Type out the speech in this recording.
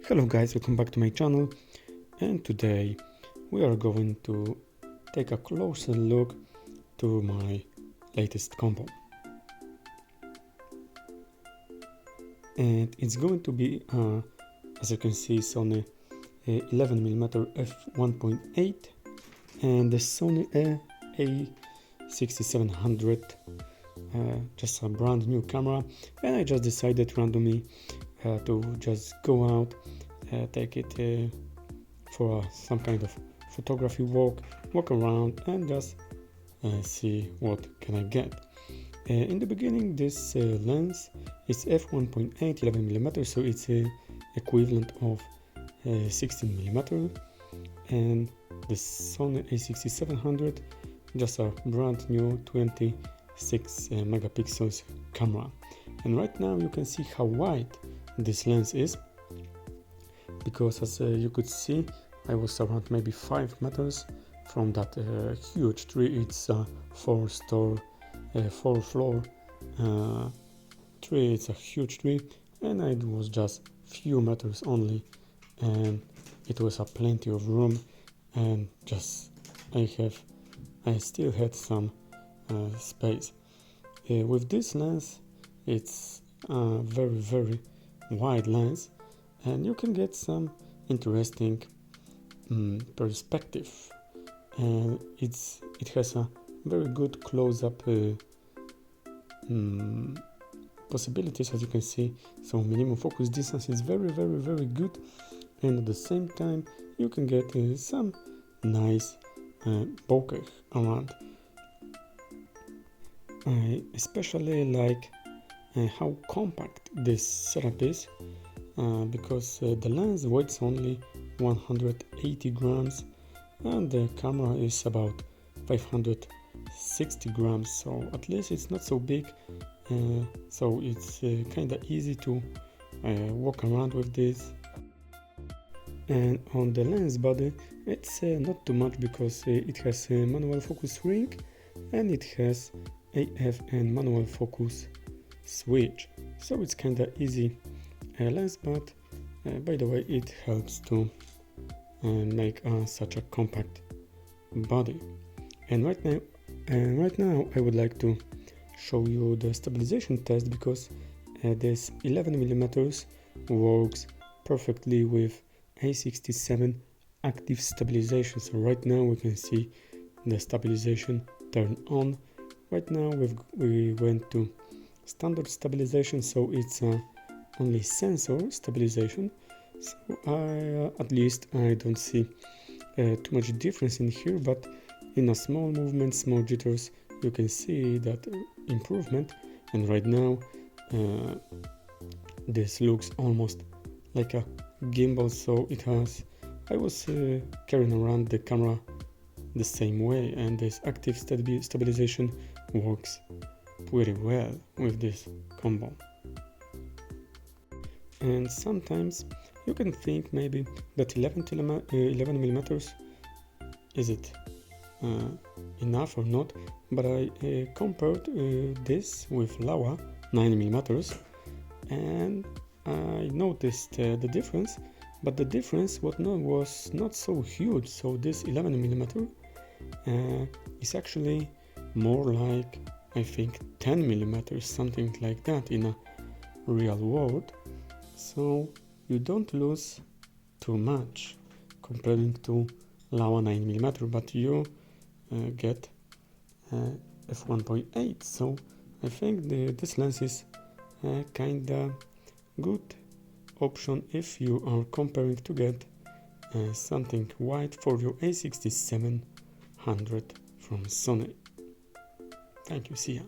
Hello guys, welcome back to my channel, and today we are going to take a closer look to my latest combo. And it's going to be, as you can see, Sony 11mm f1.8 and the Sony E a6700, just a brand new camera, and I just decided randomly to just go out, take it for some kind of photography walk around and just see what can I get. In the beginning, this lens is f1.8 11mm, so it's equivalent of 16mm, and the Sony a6700, just a brand new 26 megapixels camera. And right now you can see how wide this lens is, because as you could see, I was around maybe 5 meters from that huge tree. It's a 4-floor tree. It's a huge tree, and it was just few meters only, and it was a plenty of room, and just I still had some space. With this lens, it's a very wide lens, and you can get some interesting perspective, and it has a very good close-up possibilities, as you can see. So minimum focus distance is very good, and at the same time you can get some nice bokeh around. I especially like how compact this setup is, because the lens weighs only 180 grams and the camera is about 560 grams, so at least it's not so big, so it's kind of easy to walk around with this. And on the lens body, it's not too much, because it has a manual focus ring and it has AF and manual focus switch, so it's kind of easy lens, but by the way, it helps to make such a compact body. And right now I would like to show you the stabilization test, because this 11mm works perfectly with A67 active stabilization. So right now we can see the stabilization turn on. Right now we went to standard stabilization, so it's only sensor stabilization, so at least I don't see too much difference in here, but in a small movement, small jitters, you can see that improvement. And right now this looks almost like a gimbal, so it has, I was carrying around the camera the same way, and this active stabilization works pretty well with this combo. And sometimes you can think maybe that 11mm is it enough or not, but I compared this with Laowa 9mm, and I noticed the difference, but the difference was not so huge. So this 11mm is actually more like, I think, 10mm, something like that in a real world. So you don't lose too much comparing to Laowa 9mm, but you get f1.8. So I think this lens is kinda good option if you are comparing to get something wide for your a6700 from Sony. Thank you, see ya.